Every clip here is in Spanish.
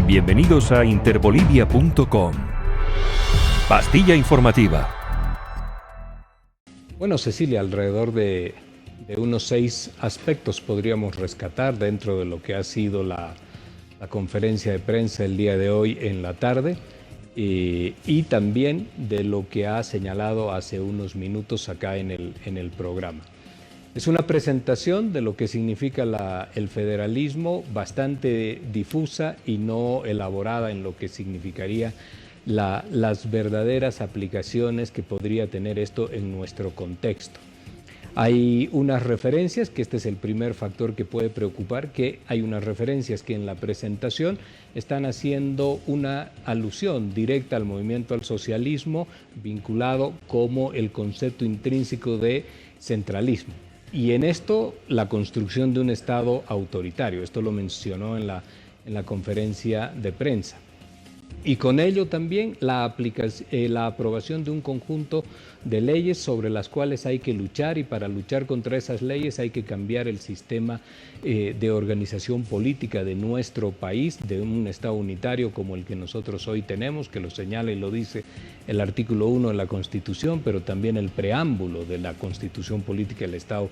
Bienvenidos a interbolivia.com. Pastilla informativa. Bueno, Cecilia, alrededor de unos 6 aspectos podríamos rescatar dentro de lo que ha sido la conferencia de prensa el día de hoy en la tarde y también de lo que ha señalado hace unos minutos acá en el programa. Es una presentación de lo que significa el federalismo bastante difusa y no elaborada en lo que significaría las verdaderas aplicaciones que podría tener esto en nuestro contexto. Hay unas referencias, que este es el primer factor que puede preocupar, que hay unas referencias que en la presentación están haciendo una alusión directa al movimiento al socialismo, vinculado como el concepto intrínseco de centralismo. Y en esto la construcción de un Estado autoritario, esto lo mencionó en la conferencia de prensa. Y con ello también la aprobación de un conjunto de leyes sobre las cuales hay que luchar, y para luchar contra esas leyes hay que cambiar el sistema de organización política de nuestro país, de un Estado unitario como el que nosotros hoy tenemos, que lo señala y lo dice el artículo 1 de la Constitución, pero también el preámbulo de la Constitución Política del Estado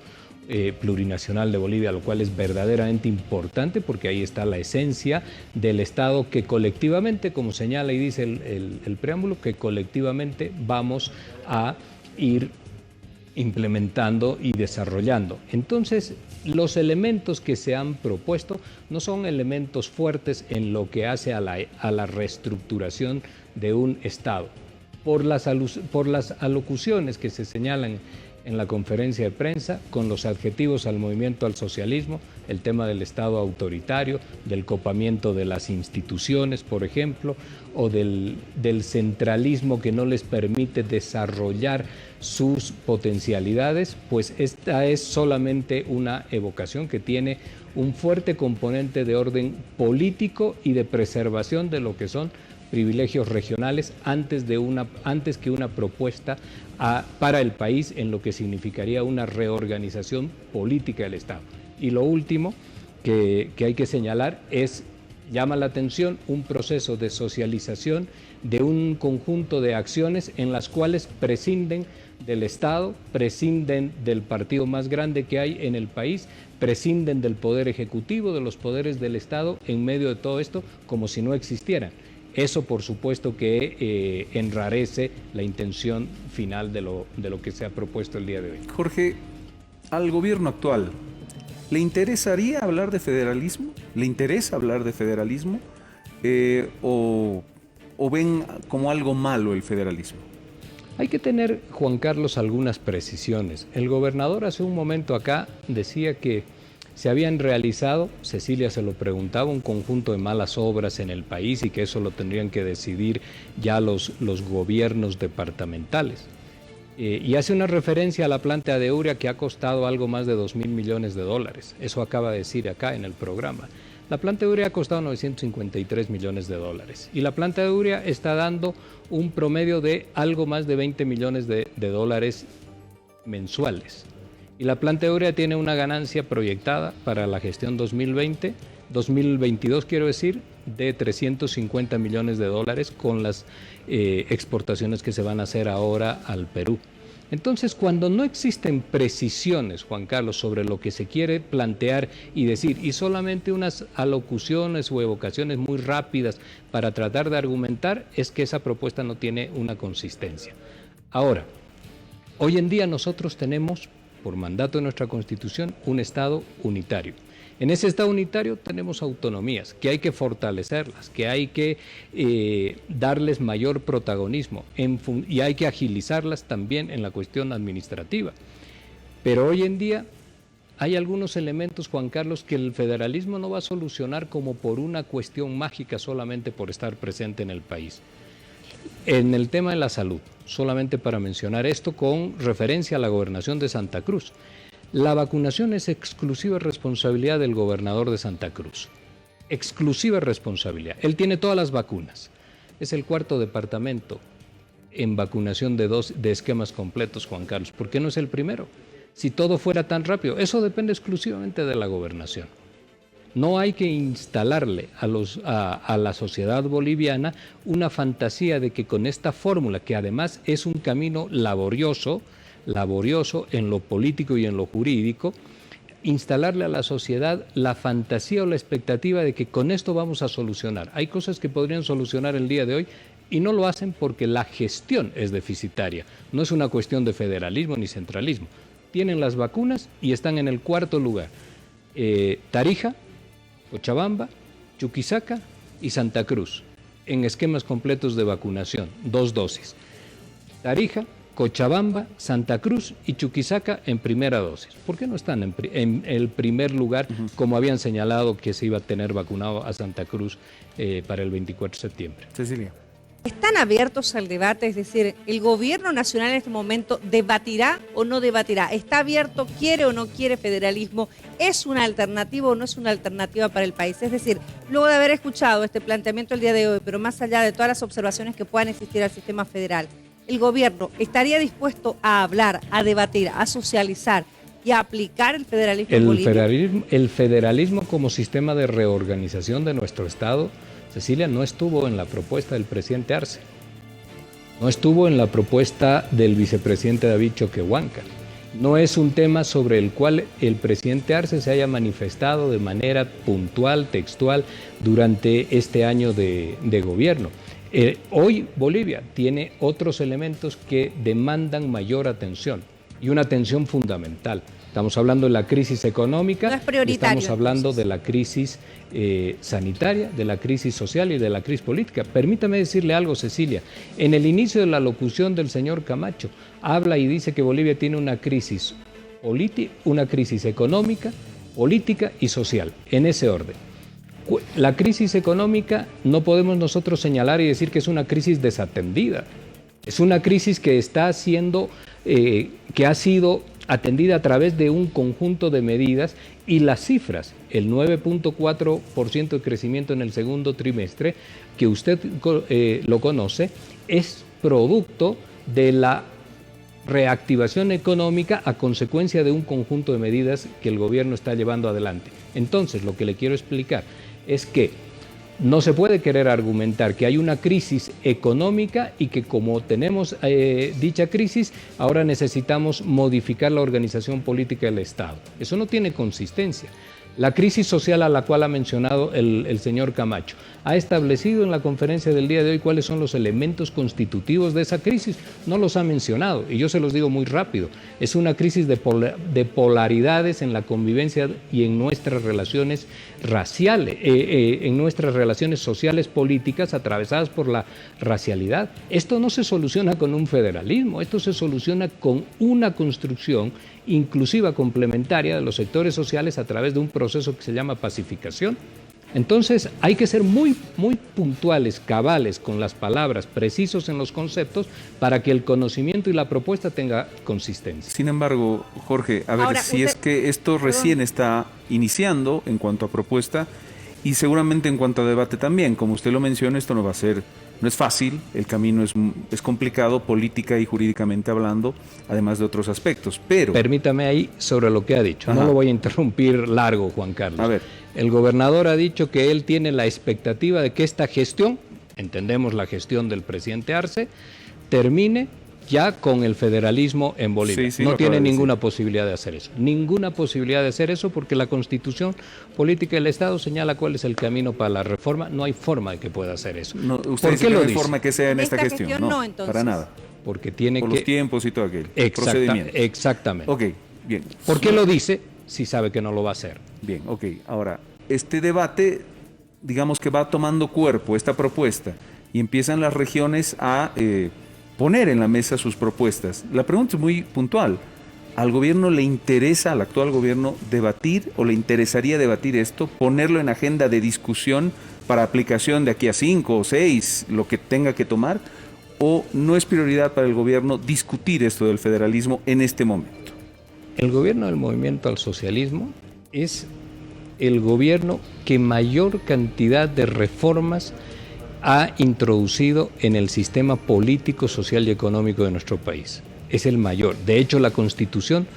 Plurinacional de Bolivia, lo cual es verdaderamente importante porque ahí está la esencia del Estado que colectivamente, como señala y dice el preámbulo, que colectivamente vamos a ir implementando y desarrollando. Entonces, los elementos que se han propuesto no son elementos fuertes en lo que hace a la reestructuración de un Estado. Por las alocuciones que se señalan en la conferencia de prensa, con los adjetivos al movimiento al socialismo, el tema del Estado autoritario, del copamiento de las instituciones, por ejemplo, o del centralismo que no les permite desarrollar sus potencialidades, pues esta es solamente una evocación que tiene un fuerte componente de orden político y de preservación de lo que son privilegios regionales antes que una propuesta para el país en lo que significaría una reorganización política del Estado. Y lo último que hay que señalar llama la atención un proceso de socialización de un conjunto de acciones en las cuales prescinden del Estado, prescinden del partido más grande que hay en el país, prescinden del poder ejecutivo, de los poderes del Estado en medio de todo esto, como si no existieran. Eso, por supuesto, que enrarece la intención final de lo que se ha propuesto el día de hoy. Jorge, al gobierno actual, ¿le interesaría hablar de federalismo? ¿Le interesa hablar de federalismo? ¿O ven como algo malo el federalismo? Hay que tener, Juan Carlos, algunas precisiones. El gobernador hace un momento acá decía que se habían realizado, Cecilia se lo preguntaba, un conjunto de malas obras en el país y que eso lo tendrían que decidir ya los gobiernos departamentales. Y hace una referencia a la planta de urea que ha costado algo más de $2.000 millones. Eso acaba de decir acá en el programa. La planta de urea ha costado $953 millones. Y la planta de urea está dando un promedio de algo más de $20 millones mensuales. Y la planta de urea tiene una ganancia proyectada para la gestión 2022 quiero decir, de $350 millones con las exportaciones que se van a hacer ahora al Perú. Entonces, cuando no existen precisiones, Juan Carlos, sobre lo que se quiere plantear y decir, y solamente unas alocuciones o evocaciones muy rápidas para tratar de argumentar, es que esa propuesta no tiene una consistencia. Ahora, hoy en día nosotros tenemos, por mandato de nuestra Constitución, un Estado unitario. En ese Estado unitario tenemos autonomías, que hay que fortalecerlas, que hay que darles mayor protagonismo y hay que agilizarlas también en la cuestión administrativa. Pero hoy en día hay algunos elementos, Juan Carlos, que el federalismo no va a solucionar como por una cuestión mágica solamente por estar presente en el país. En el tema de la salud, solamente para mencionar esto con referencia a la gobernación de Santa Cruz. La vacunación es exclusiva responsabilidad del gobernador de Santa Cruz. Exclusiva responsabilidad. Él tiene todas las vacunas. Es el 4º departamento en vacunación de esquemas completos, Juan Carlos. ¿Por qué no es el primero? Si todo fuera tan rápido, eso depende exclusivamente de la gobernación. No hay que instalarle a la sociedad boliviana una fantasía de que con esta fórmula, que además es un camino laborioso en lo político y en lo jurídico, instalarle a la sociedad la fantasía o la expectativa de que con esto vamos a solucionar. Hay cosas que podrían solucionar el día de hoy y no lo hacen porque la gestión es deficitaria. No es una cuestión de federalismo ni centralismo. Tienen las vacunas y están en el cuarto lugar. Tarija, Cochabamba, Chuquisaca y Santa Cruz, en esquemas completos de vacunación, 2 dosis. Tarija, Cochabamba, Santa Cruz y Chuquisaca en primera dosis. ¿Por qué no están en el primer lugar, como habían señalado que se iba a tener vacunado a Santa Cruz para el 24 de septiembre? Cecilia. ¿Están abiertos al debate? Es decir, ¿el gobierno nacional en este momento debatirá o no debatirá? ¿Está abierto, quiere o no quiere federalismo? ¿Es una alternativa o no es una alternativa para el país? Es decir, luego de haber escuchado este planteamiento el día de hoy, pero más allá de todas las observaciones que puedan existir al sistema federal, ¿el gobierno estaría dispuesto a hablar, a debatir, a socializar y a aplicar el federalismo en Bolivia? El federalismo como sistema de reorganización de nuestro Estado, Cecilia, no estuvo en la propuesta del presidente Arce, no estuvo en la propuesta del vicepresidente David Choquehuanca. No es un tema sobre el cual el presidente Arce se haya manifestado de manera puntual, textual, durante este año de gobierno. Hoy Bolivia tiene otros elementos que demandan mayor atención y una atención fundamental. Estamos hablando de la crisis económica, no es prioritario, estamos hablando de la crisis sanitaria, de la crisis social y de la crisis política. Permítame decirle algo, Cecilia. En el inicio de la locución del señor Camacho, habla y dice que Bolivia tiene una crisis económica, política y social, en ese orden. La crisis económica no podemos nosotros señalar y decir que es una crisis desatendida. Es una crisis que está siendo, que ha sido atendida a través de un conjunto de medidas y las cifras, el 9.4% de crecimiento en el segundo trimestre, que usted lo conoce, es producto de la reactivación económica a consecuencia de un conjunto de medidas que el gobierno está llevando adelante. Entonces, lo que le quiero explicar es que no se puede querer argumentar que hay una crisis económica y que como tenemos dicha crisis, ahora necesitamos modificar la organización política del Estado. Eso no tiene consistencia. La crisis social a la cual ha mencionado el señor Camacho ha establecido en la conferencia del día de hoy cuáles son los elementos constitutivos de esa crisis. No los ha mencionado y yo se los digo muy rápido. Es una crisis de polaridades en la convivencia y en nuestras relaciones raciales, en nuestras relaciones sociales políticas atravesadas por la racialidad. Esto no se soluciona con un federalismo, esto se soluciona con una construcción inclusiva complementaria de los sectores sociales a través de un proceso que se llama pacificación. Entonces hay que ser muy puntuales, cabales con las palabras, precisos en los conceptos para que el conocimiento y la propuesta tenga consistencia. Sin embargo, Jorge, a ver, ahora, si es que esto recién está iniciando en cuanto a propuesta y seguramente en cuanto a debate también, como usted lo menciona, esto no es fácil, el camino es complicado política y jurídicamente hablando, además de otros aspectos, pero... Permítame ahí sobre lo que ha dicho, no lo voy a interrumpir largo, Juan Carlos. A ver. El gobernador ha dicho que él tiene la expectativa de que esta gestión, entendemos la gestión del presidente Arce, termine ya con el federalismo en Bolivia. Sí, no tiene ninguna posibilidad de hacer eso. Ninguna posibilidad de hacer eso porque la Constitución Política del Estado señala cuál es el camino para la reforma. No hay forma de que pueda hacer eso. No, ¿usted ¿Por dice qué que lo no hay dice? forma que sea en esta gestión? gestión? No, entonces. Para nada. Porque tiene Por que... los tiempos y todo aquello. Procedimiento. Exactamente. Ok, bien. ¿Por qué lo dice si sabe que no lo va a hacer? Bien, ok. Ahora, este debate, digamos que va tomando cuerpo, esta propuesta, y empiezan las regiones a poner en la mesa sus propuestas. La pregunta es muy puntual. ¿Al gobierno le interesa, al actual gobierno, debatir o le interesaría debatir esto, ponerlo en agenda de discusión para aplicación de aquí a 5 o 6, lo que tenga que tomar? ¿O no es prioridad para el gobierno discutir esto del federalismo en este momento? El gobierno del Movimiento al Socialismo es el gobierno que mayor cantidad de reformas ha introducido en el sistema político, social y económico de nuestro país. Es el mayor. De hecho, la Constitución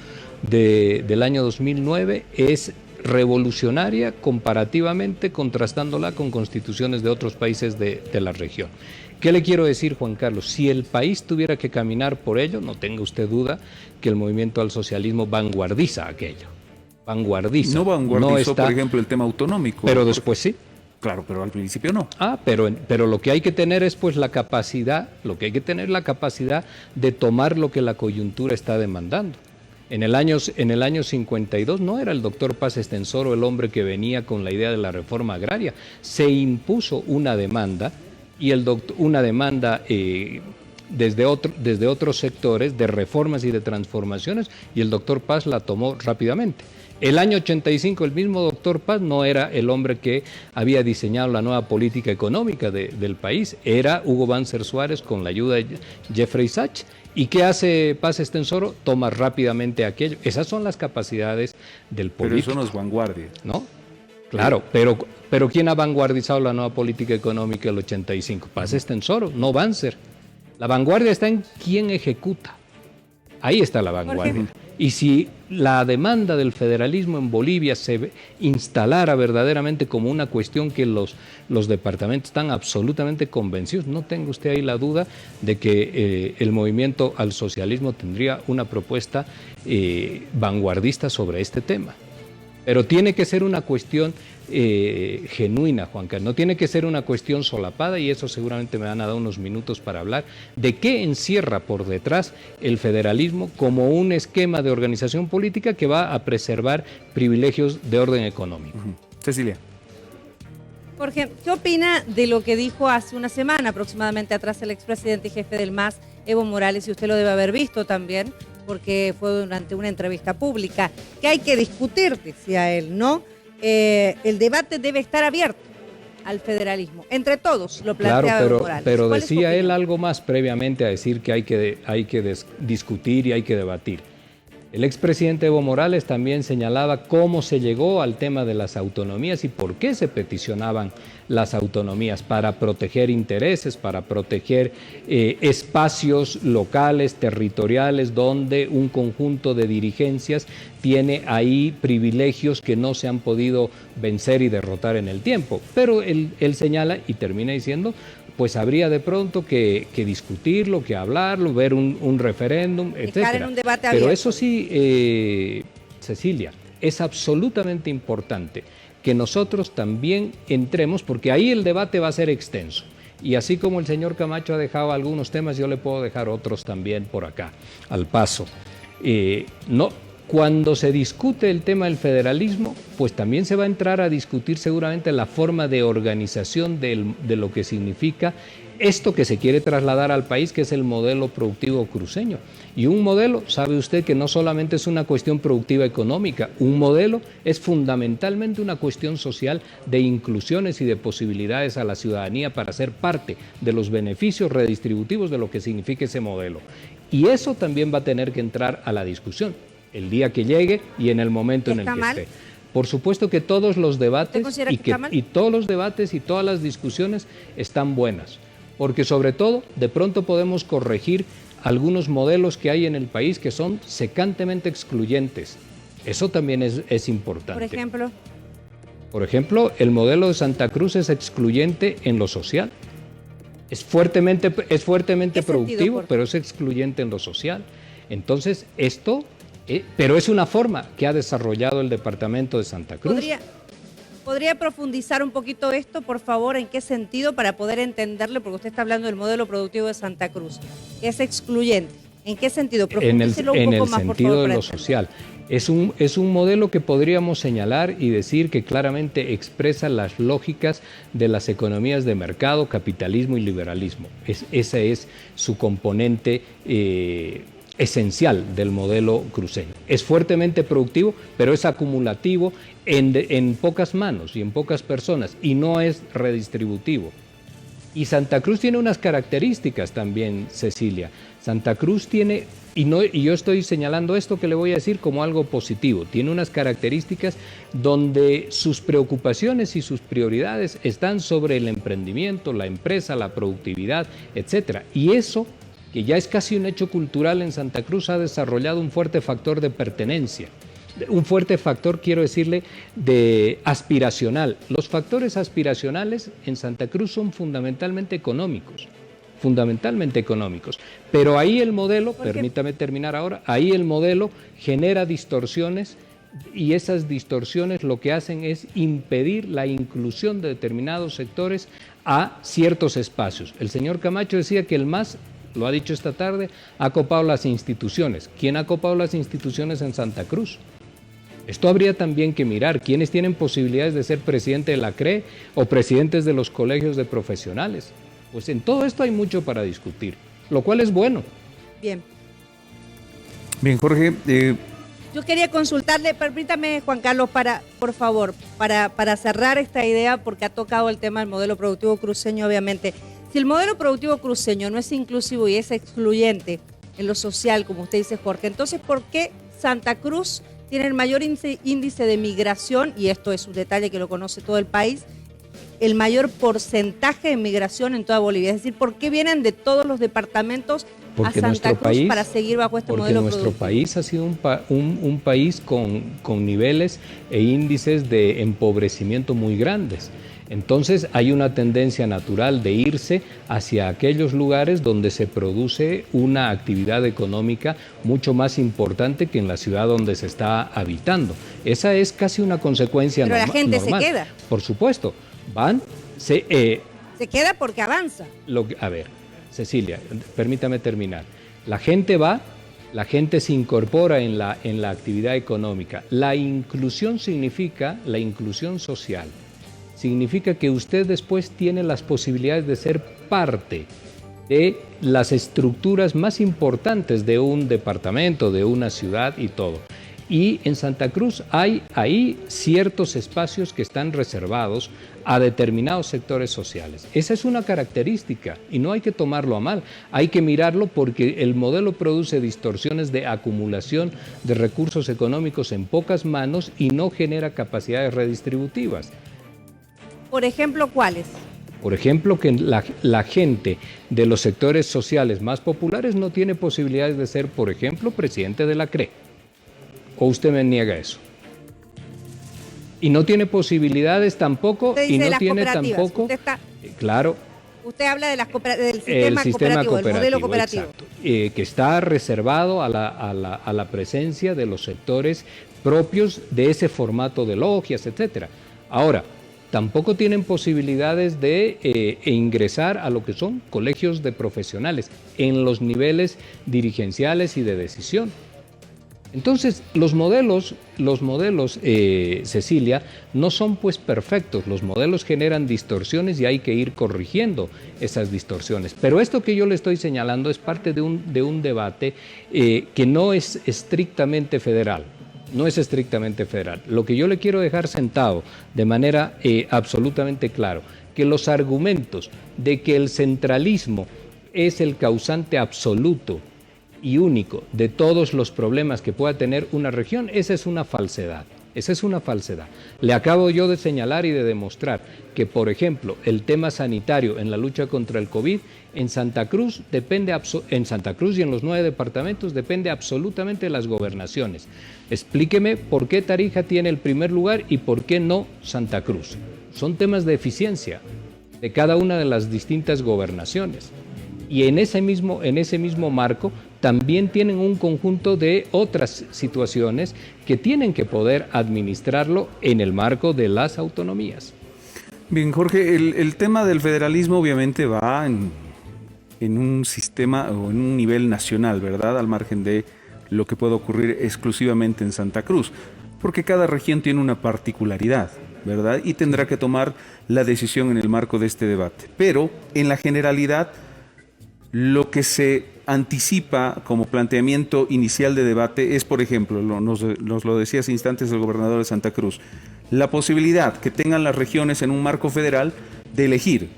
del año 2009 es revolucionaria comparativamente, contrastándola con constituciones de otros países de la región. ¿Qué le quiero decir, Juan Carlos? Si el país tuviera que caminar por ello, no tenga usted duda que el movimiento al socialismo vanguardiza aquello. Vanguardiza. No vanguardizó, no está, por ejemplo, el tema autonómico. pero después sí. Claro, pero al principio no. Pero lo que hay que tener es pues la capacidad, de tomar lo que la coyuntura está demandando. En el año 52 no era el doctor Paz Estenssoro el hombre que venía con la idea de la reforma agraria. Se impuso una demanda desde otros sectores de reformas y de transformaciones, y el doctor Paz la tomó rápidamente. El año 85 el mismo doctor Paz no era el hombre que había diseñado la nueva política económica del país, era Hugo Banzer Suárez con la ayuda de Jeffrey Sachs. ¿Y qué hace Paz Estenssoro? Toma rápidamente aquello. Esas son las capacidades del político. Pero eso no es vanguardia. ¿No? Claro, pero ¿quién ha vanguardizado la nueva política económica del 85? Paz Estenssoro, no Banzer. La vanguardia está en quién ejecuta. Ahí está la vanguardia. Y si la demanda del federalismo en Bolivia se instalara verdaderamente como una cuestión que los departamentos están absolutamente convencidos, no tenga usted ahí la duda de que el movimiento al socialismo tendría una propuesta vanguardista sobre este tema. Pero tiene que ser una cuestión genuina, Juan Carlos, no tiene que ser una cuestión solapada, y eso seguramente me van a dar unos minutos para hablar de qué encierra por detrás el federalismo como un esquema de organización política que va a preservar privilegios de orden económico. Cecilia. Jorge, ¿qué opina de lo que dijo hace una semana aproximadamente atrás el expresidente y jefe del MAS, Evo Morales? Y usted lo debe haber visto también, porque fue durante una entrevista pública, que hay que discutir, decía él, ¿no? El debate debe estar abierto al federalismo, entre todos, lo planteaba Evo Morales. Pero decía él algo más previamente a decir que hay que discutir y hay que debatir. El expresidente Evo Morales también señalaba cómo se llegó al tema de las autonomías y por qué se peticionaban las autonomías: para proteger intereses, para proteger espacios locales, territoriales, donde un conjunto de dirigencias tiene ahí privilegios que no se han podido vencer y derrotar en el tiempo. Pero él señala y termina diciendo, pues habría de pronto que discutirlo, que hablarlo, ver un referéndum, etc. Estar en un debate abierto. Pero eso sí, Cecilia, es absolutamente importante que nosotros también entremos, porque ahí el debate va a ser extenso. Y así como el señor Camacho ha dejado algunos temas, yo le puedo dejar otros también por acá, al paso. Cuando se discute el tema del federalismo, pues también se va a entrar a discutir seguramente la forma de organización de lo que significa esto que se quiere trasladar al país, que es el modelo productivo cruceño. Y un modelo, sabe usted que no solamente es una cuestión productiva económica, un modelo es fundamentalmente una cuestión social de inclusiones y de posibilidades a la ciudadanía para ser parte de los beneficios redistributivos de lo que significa ese modelo. Y eso también va a tener que entrar a la discusión el día que llegue y en el momento en el que esté. Por supuesto que todos los debates y todos los debates y todas las discusiones están buenas, porque sobre todo de pronto podemos corregir algunos modelos que hay en el país que son secantemente excluyentes. Eso también es importante. Por ejemplo, el modelo de Santa Cruz es excluyente en lo social. Es fuertemente productivo, pero es excluyente en lo social. Entonces, pero es una forma que ha desarrollado el departamento de Santa Cruz. ¿Podría profundizar un poquito esto, por favor? ¿En qué sentido? Para poder entenderlo, porque usted está hablando del modelo productivo de Santa Cruz, que es excluyente. ¿En qué sentido? Profundícelo un poco más, por favor. En el sentido de lo social. Es un modelo que podríamos señalar y decir que claramente expresa las lógicas de las economías de mercado, capitalismo y liberalismo. Ese es su componente esencial del modelo cruceño. Es fuertemente productivo, pero es acumulativo en pocas manos y en pocas personas, y no es redistributivo. Y Santa Cruz tiene unas características también, Cecilia. Santa Cruz tiene, y yo estoy señalando esto que le voy a decir como algo positivo, tiene unas características donde sus preocupaciones y sus prioridades están sobre el emprendimiento, la empresa, la productividad, etc. Y eso, que ya es casi un hecho cultural en Santa Cruz, ha desarrollado un fuerte factor de pertenencia. un fuerte factor, quiero decirle, de aspiracional. Los factores aspiracionales en Santa Cruz son fundamentalmente económicos, pero ahí el modelo, permítame terminar ahora, ahí el modelo genera distorsiones y esas distorsiones lo que hacen es impedir la inclusión de determinados sectores a ciertos espacios. El señor Camacho decía que el MAS, lo ha dicho esta tarde, ha copado las instituciones. ¿Quién ha copado las instituciones en Santa Cruz? Esto habría también que mirar quiénes tienen posibilidades de ser presidente de la CRE o presidentes de los colegios de profesionales. Pues en todo esto hay mucho para discutir, lo cual es bueno. Bien. Bien, Jorge. Yo quería consultarle, permítame, Juan Carlos, por favor, para cerrar esta idea, porque ha tocado el tema del modelo productivo cruceño, obviamente. Si el modelo productivo cruceño no es inclusivo y es excluyente en lo social, como usted dice, Jorge, entonces, ¿por qué Santa Cruz tiene el mayor índice de migración, y esto es un detalle que lo conoce todo el país, el mayor porcentaje de migración en toda Bolivia? Es decir, ¿por qué vienen de todos los departamentos a Santa Cruz para seguir bajo este modelo productivo? Porque nuestro país ha sido un país con niveles e índices de empobrecimiento muy grandes. Entonces hay una tendencia natural de irse hacia aquellos lugares donde se produce una actividad económica mucho más importante que en la ciudad donde se está habitando. Esa es casi una consecuencia normal. Pero la gente se queda. Por supuesto. Se queda porque avanza. A ver, Cecilia, permítame terminar. La gente va, la gente se incorpora en la actividad económica. La inclusión significa, la inclusión social, significa que usted después tiene las posibilidades de ser parte de las estructuras más importantes de un departamento, de una ciudad y todo. Y en Santa Cruz hay ahí ciertos espacios que están reservados a determinados sectores sociales. Esa es una característica y no hay que tomarlo a mal, hay que mirarlo porque el modelo produce distorsiones de acumulación de recursos económicos en pocas manos y no genera capacidades redistributivas. Por ejemplo, ¿cuáles? Por ejemplo, que la gente de los sectores sociales más populares no tiene posibilidades de ser, por ejemplo, presidente de la CRE. ¿O usted me niega eso? Y no tiene posibilidades tampoco, y no tiene tampoco... Claro. Usted habla de del sistema cooperativo, del modelo cooperativo. Exacto, que está reservado a la presencia de los sectores propios de ese formato de logias, etcétera. Ahora, tampoco tienen posibilidades de ingresar a lo que son colegios de profesionales en los niveles dirigenciales y de decisión. Entonces, los modelos, Cecilia, no son pues perfectos. Los modelos generan distorsiones y hay que ir corrigiendo esas distorsiones. Pero esto que yo le estoy señalando es parte de un debate que no es estrictamente federal. No es estrictamente federal. Lo que yo le quiero dejar sentado de manera absolutamente claro, que los argumentos de que el centralismo es el causante absoluto y único de todos los problemas que pueda tener una región, esa es una falsedad. Esa es una falsedad. Le acabo yo de señalar y de demostrar que, por ejemplo, el tema sanitario en la lucha contra el COVID en Santa Cruz y en los 9 departamentos depende absolutamente de las gobernaciones. Explíqueme por qué Tarija tiene el primer lugar y por qué no Santa Cruz. Son temas de eficiencia de cada una de las distintas gobernaciones. Y en ese mismo marco también tienen un conjunto de otras situaciones que tienen que poder administrarlo en el marco de las autonomías. Bien, Jorge, el tema del federalismo obviamente va en un sistema o en un nivel nacional, ¿verdad? Al margen de lo que puede ocurrir exclusivamente en Santa Cruz, porque cada región tiene una particularidad, ¿verdad? Y tendrá que tomar la decisión en el marco de este debate. Pero, en la generalidad, lo que se anticipa como planteamiento inicial de debate es, por ejemplo, nos lo decía hace instantes el gobernador de Santa Cruz, la posibilidad que tengan las regiones en un marco federal de elegir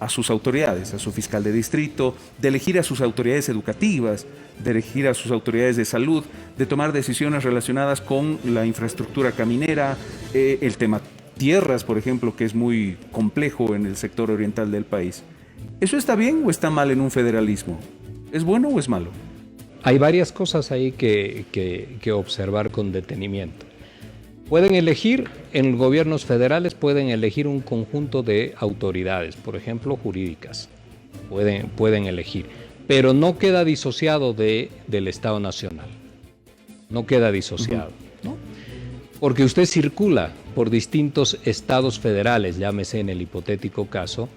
a sus autoridades, a su fiscal de distrito, de elegir a sus autoridades educativas, de elegir a sus autoridades de salud, de tomar decisiones relacionadas con la infraestructura caminera, el tema tierras, por ejemplo, que es muy complejo en el sector oriental del país. ¿Eso está bien o está mal en un federalismo? ¿Es bueno o es malo? hay varias cosas ahí que observar con detenimiento. Pueden elegir, en gobiernos federales pueden elegir un conjunto de autoridades, por ejemplo, jurídicas, pueden elegir, pero no queda disociado del Estado Nacional, no queda disociado, ¿no? Porque usted circula por distintos estados federales, llámese en el hipotético caso,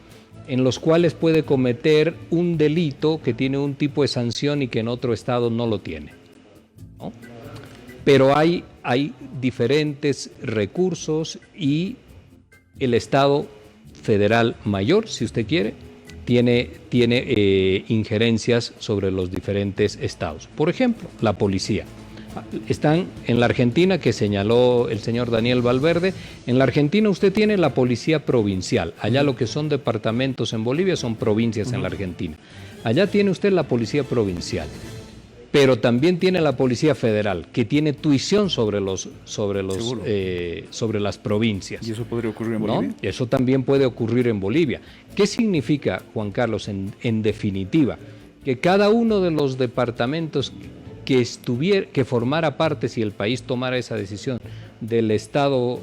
en los cuales puede cometer un delito que tiene un tipo de sanción y que en otro estado no lo tiene, ¿no? Pero hay diferentes recursos y el Estado federal mayor, si usted quiere, tiene injerencias sobre los diferentes estados. Por ejemplo, la policía. Están en la Argentina, que señaló el señor Daniel Valverde. En la Argentina usted tiene la policía provincial. Allá lo que son departamentos en Bolivia son provincias en la Argentina. Allá tiene usted la policía provincial. Pero también tiene la Policía Federal, que tiene tuición sobre las provincias. ¿Y eso podría ocurrir en Bolivia? ¿No? Eso también puede ocurrir en Bolivia. ¿Qué significa, Juan Carlos, en definitiva? Que cada uno de los departamentos que formara parte, si el país tomara esa decisión, del Estado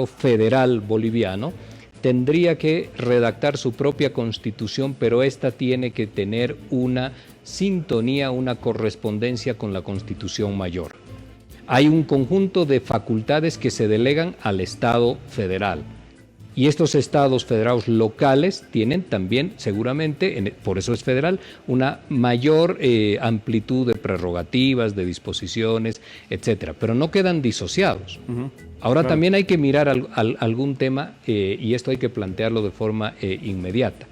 federal boliviano, tendría que redactar su propia constitución, pero esta tiene que tener una sintonía, una correspondencia con la Constitución Mayor. Hay un conjunto de facultades que se delegan al Estado federal. Y estos estados federados locales tienen también, seguramente, por eso es federal, una mayor amplitud de prerrogativas, de disposiciones, etcétera. Pero no quedan disociados. Ahora claro, también hay que mirar algún tema, y esto hay que plantearlo de forma inmediata.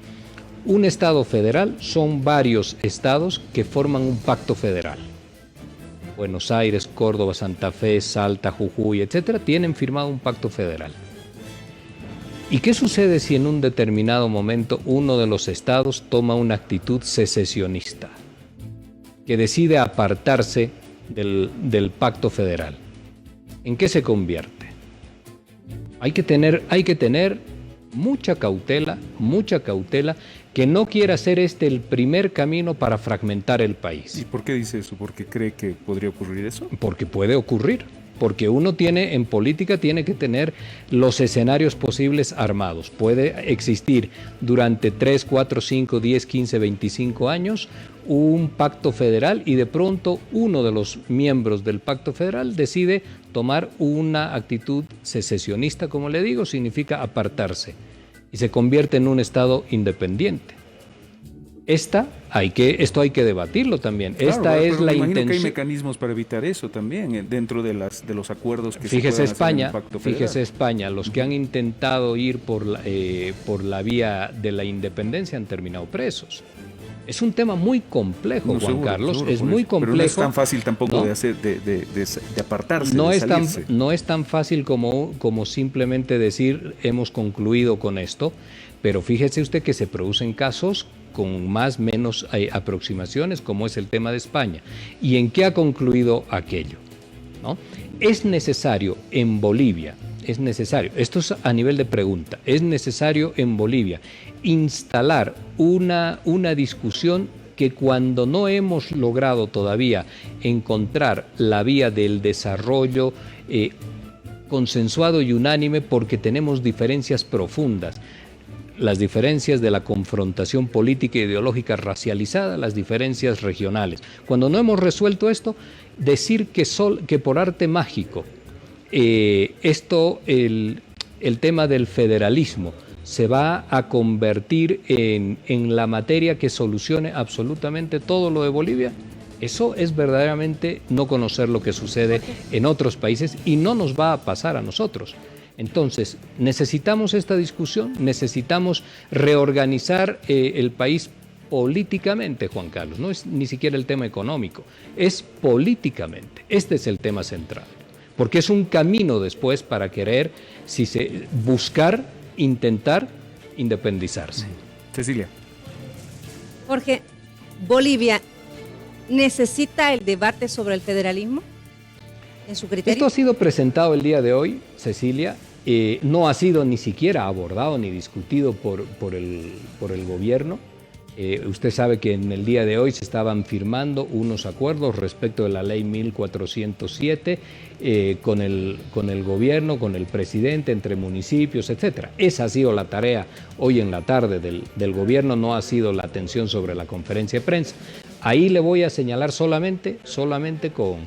Un estado federal son varios estados que forman un pacto federal. Buenos Aires, Córdoba, Santa Fe, Salta, Jujuy, etcétera, tienen firmado un pacto federal. ¿Y qué sucede si en un determinado momento uno de los estados toma una actitud secesionista, que decide apartarse del pacto federal? ¿En qué se convierte? Hay que tener mucha cautela, que no quiera ser el primer camino para fragmentar el país. ¿Y por qué dice eso? ¿Por qué cree que podría ocurrir eso? Porque puede ocurrir. Porque uno en política tiene que tener los escenarios posibles armados. Puede existir durante 3, 4, 5, 10, 15, 25 años un pacto federal y de pronto uno de los miembros del pacto federal decide tomar una actitud secesionista, como le digo, significa apartarse y se convierte en un estado independiente. Esto hay que debatirlo también. Claro, esta es la intención. Que hay mecanismos para evitar eso también dentro de los acuerdos que fíjese se puedan hacer en el Pacto Federal. Fíjese España, los que han intentado ir por la vía de la independencia han terminado presos. Es un tema muy complejo, Juan Carlos, es muy complejo. Pero no es tan fácil tampoco de apartarse, no de es salirse. No es tan fácil como simplemente decir hemos concluido con esto, pero fíjese usted que se producen casos con más o menos aproximaciones, como es el tema de España. ¿Y en qué ha concluido aquello? ¿No? Es necesario en Bolivia, esto es a nivel de pregunta, es necesario en Bolivia instalar una discusión que cuando no hemos logrado todavía encontrar la vía del desarrollo consensuado y unánime, porque tenemos diferencias profundas, las diferencias de la confrontación política e ideológica racializada, las diferencias regionales. Cuando no hemos resuelto esto, decir que por arte mágico el tema del federalismo se va a convertir en la materia que solucione absolutamente todo lo de Bolivia, eso es verdaderamente no conocer lo que sucede en otros países y no nos va a pasar a nosotros. Entonces, necesitamos esta discusión, necesitamos reorganizar el país políticamente, Juan Carlos. No es ni siquiera el tema económico, es políticamente. Este es el tema central, porque es un camino después para intentar independizarse. Cecilia. Jorge, ¿Bolivia necesita el debate sobre el federalismo? ¿En su criterio? Esto ha sido presentado el día de hoy, Cecilia, no ha sido ni siquiera abordado ni discutido por el gobierno. Usted sabe que en el día de hoy se estaban firmando unos acuerdos respecto de la ley 1407 con el gobierno, con el presidente, entre municipios, etc. Esa ha sido la tarea hoy en la tarde del gobierno, no ha sido la atención sobre la conferencia de prensa. Ahí le voy a señalar solamente con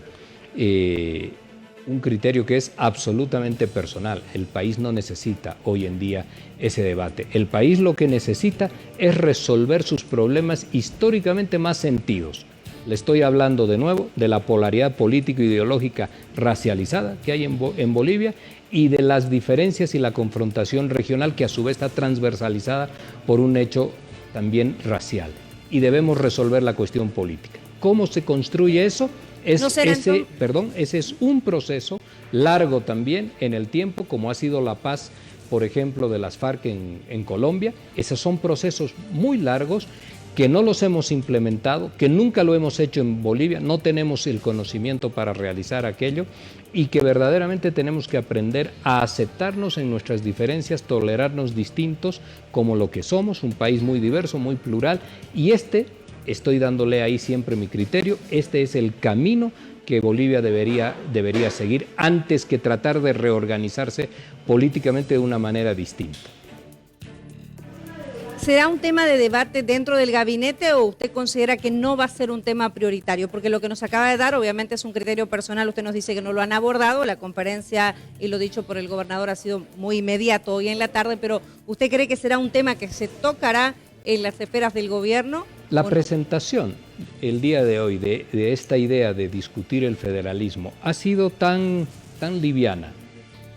un criterio que es absolutamente personal. El país no necesita hoy en día ese debate. El país lo que necesita es resolver sus problemas históricamente más sentidos. Le estoy hablando de nuevo de la polaridad político-ideológica racializada que hay en Bolivia y de las diferencias y la confrontación regional que a su vez está transversalizada por un hecho también racial. Y debemos resolver la cuestión política. ¿Cómo se construye eso? Ese es un proceso largo también en el tiempo, como ha sido la paz, por ejemplo, de las FARC en Colombia. Esos son procesos muy largos que no los hemos implementado, que nunca lo hemos hecho en Bolivia, no tenemos el conocimiento para realizar aquello y que verdaderamente tenemos que aprender a aceptarnos en nuestras diferencias, tolerarnos distintos como lo que somos, un país muy diverso, muy plural, y estoy dándole ahí siempre mi criterio, este es el camino que Bolivia debería seguir antes que tratar de reorganizarse políticamente de una manera distinta. ¿Será un tema de debate dentro del gabinete o usted considera que no va a ser un tema prioritario? Porque lo que nos acaba de dar obviamente es un criterio personal, usted nos dice que no lo han abordado, la conferencia y lo dicho por el gobernador ha sido muy inmediato hoy en la tarde, pero ¿usted cree que será un tema que se tocará en las esferas del gobierno? La presentación el día de hoy de esta idea de discutir el federalismo ha sido tan liviana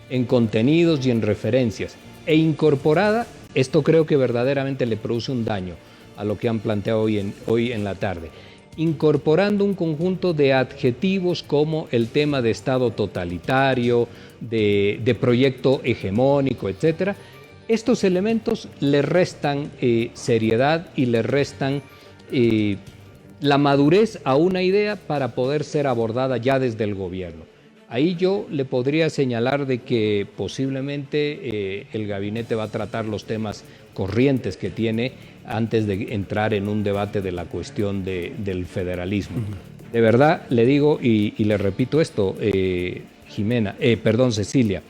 en contenidos y en referencias e incorporada. Esto creo que verdaderamente le produce un daño a lo que han planteado hoy en la tarde, incorporando un conjunto de adjetivos como el tema de Estado totalitario, de proyecto hegemónico, etc. Estos elementos le restan seriedad y le restan la madurez a una idea para poder ser abordada ya desde el gobierno. Ahí yo le podría señalar de que posiblemente el gabinete va a tratar los temas corrientes que tiene antes de entrar en un debate de la cuestión del federalismo. De verdad le digo y le repito esto, Cecilia,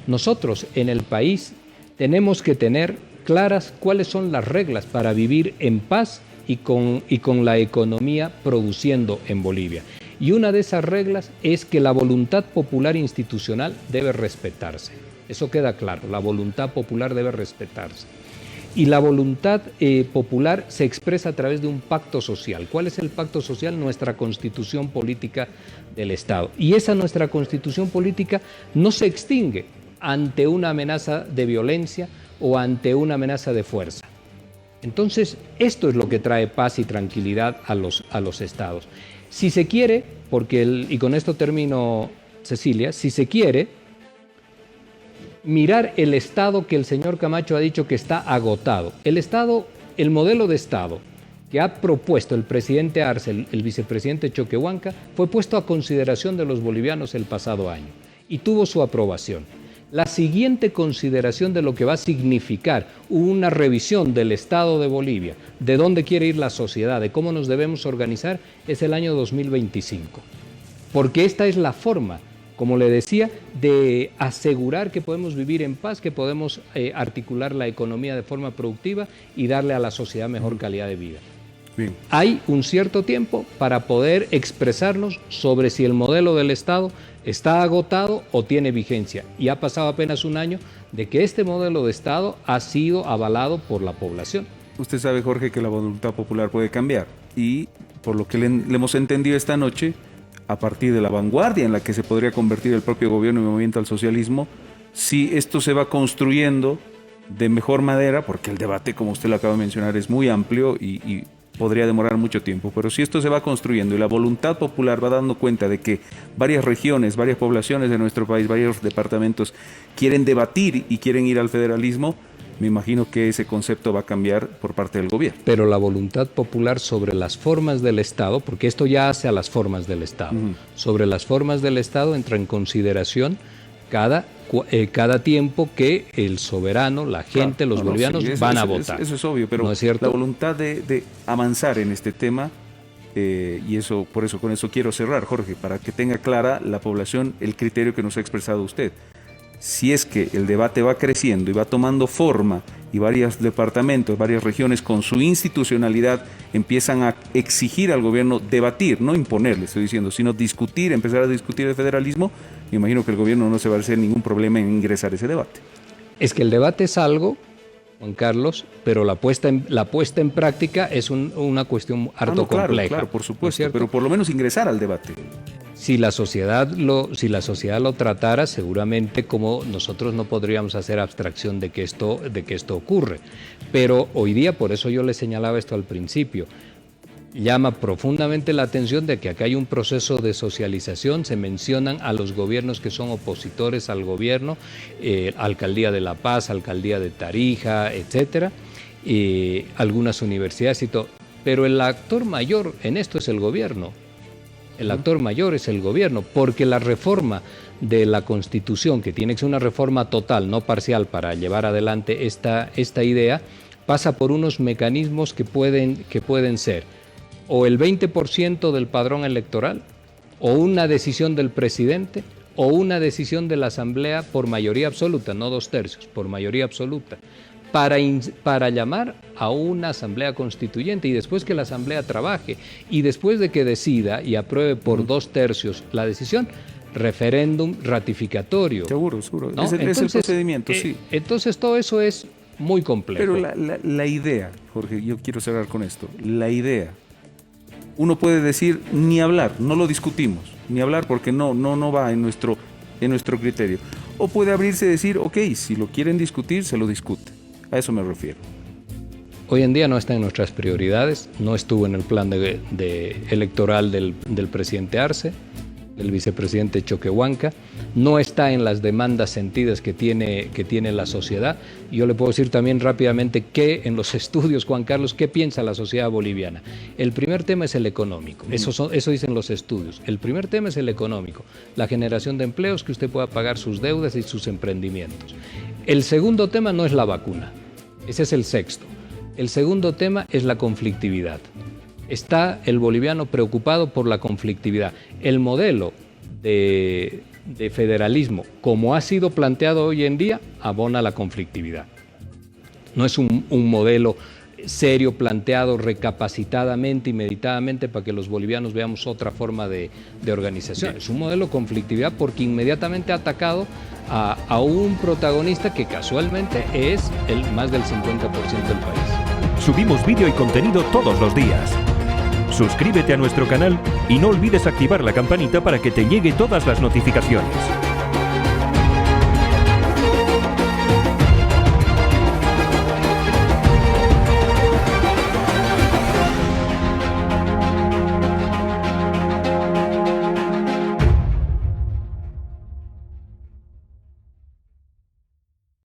nosotros en el país tenemos que tener claras cuáles son las reglas para vivir en paz y con la economía produciendo en Bolivia. Y una de esas reglas es que la voluntad popular institucional debe respetarse. Eso queda claro, la voluntad popular debe respetarse. Y la voluntad popular se expresa a través de un pacto social. ¿Cuál es el pacto social? Nuestra constitución política del Estado. Y esa nuestra constitución política no se extingue ante una amenaza de violencia o ante una amenaza de fuerza. Entonces, esto es lo que trae paz y tranquilidad a los estados. Si se quiere, y con esto termino, Cecilia, si se quiere mirar el Estado que el señor Camacho ha dicho que está agotado, el modelo de Estado que ha propuesto el presidente Arce, el vicepresidente Choquehuanca, fue puesto a consideración de los bolivianos el pasado año y tuvo su aprobación. La siguiente consideración de lo que va a significar una revisión del Estado de Bolivia, de dónde quiere ir la sociedad, de cómo nos debemos organizar, es el año 2025. Porque esta es la forma, como le decía, de asegurar que podemos vivir en paz, que podemos articular la economía de forma productiva y darle a la sociedad mejor calidad de vida. Bien. Hay un cierto tiempo para poder expresarnos sobre si el modelo del Estado está agotado o tiene vigencia. Y ha pasado apenas un año de que este modelo de Estado ha sido avalado por la población. Usted sabe, Jorge, que la voluntad popular puede cambiar. Y por lo que le hemos entendido esta noche, a partir de la vanguardia en la que se podría convertir el propio gobierno y movimiento al socialismo, si esto se va construyendo de mejor manera, porque el debate, como usted lo acaba de mencionar, es muy amplio y podría demorar mucho tiempo, pero si esto se va construyendo y la voluntad popular va dando cuenta de que varias regiones, varias poblaciones de nuestro país, varios departamentos quieren debatir y quieren ir al federalismo, me imagino que ese concepto va a cambiar por parte del gobierno. Pero la voluntad popular sobre las formas del Estado, porque esto ya hace a las formas del Estado, sobre las formas del Estado entra en consideración cada tiempo que el soberano, la gente, los bolivianos van a votar. Eso es obvio, pero ¿no es cierto? La voluntad de avanzar en este tema, y eso, por eso, con eso quiero cerrar, Jorge, para que tenga clara la población el criterio que nos ha expresado usted. Si es que el debate va creciendo y va tomando forma y varios departamentos, varias regiones con su institucionalidad empiezan a exigir al gobierno debatir, no imponerle, estoy diciendo, sino discutir, empezar a discutir el federalismo, me imagino que el gobierno no se va a hacer ningún problema en ingresar a ese debate. Es que el debate es algo, Juan Carlos, pero la puesta en práctica es una cuestión harto compleja. Claro, por supuesto, ¿no es pero por lo menos ingresar al debate. Si la sociedad lo tratara, seguramente como nosotros no podríamos hacer abstracción de que esto ocurre. Pero hoy día, por eso yo le señalaba esto al principio, llama profundamente la atención de que acá hay un proceso de socialización, se mencionan a los gobiernos que son opositores al gobierno, Alcaldía de La Paz, Alcaldía de Tarija, etcétera, algunas universidades y todo. Pero el actor mayor en esto es el gobierno. El actor mayor es el gobierno, porque la reforma de la Constitución, que tiene que ser una reforma total, no parcial, para llevar adelante esta idea, pasa por unos mecanismos que pueden ser o el 20% del padrón electoral, o una decisión del presidente, o una decisión de la Asamblea por mayoría absoluta, no 2/3, por mayoría absoluta, para llamar a una asamblea constituyente, y después que la asamblea trabaje y después de que decida y apruebe por 2/3 la decisión, referéndum ratificatorio. Seguro. ¿No? Es el procedimiento, sí. Entonces todo eso es muy complejo. Pero la idea, Jorge, yo quiero cerrar con esto, la idea, uno puede decir ni hablar, no lo discutimos, ni hablar porque no va en nuestro criterio. O puede abrirse y decir, ok, si lo quieren discutir, se lo discute. A eso me refiero. Hoy en día no está en nuestras prioridades, no estuvo en el plan electoral del presidente Arce, del vicepresidente Choquehuanca, no está en las demandas sentidas que tiene la sociedad. Yo le puedo decir también rápidamente que en los estudios, Juan Carlos, ¿qué piensa la sociedad boliviana? El primer tema es el económico, eso dicen los estudios. El primer tema es el económico, la generación de empleos, que usted pueda pagar sus deudas y sus emprendimientos. El segundo tema no es la vacuna, ese es el sexto. El segundo tema es la conflictividad. Está el boliviano preocupado por la conflictividad. El modelo de federalismo, como ha sido planteado hoy en día, abona la conflictividad. No es un modelo serio, planteado recapacitadamente y meditadamente para que los bolivianos veamos otra forma de organización. Es un modelo de conflictividad porque inmediatamente ha atacado a un protagonista que casualmente es más del 50% del país. Subimos vídeo y contenido todos los días. Suscríbete a nuestro canal y no olvides activar la campanita para que te llegue todas las notificaciones.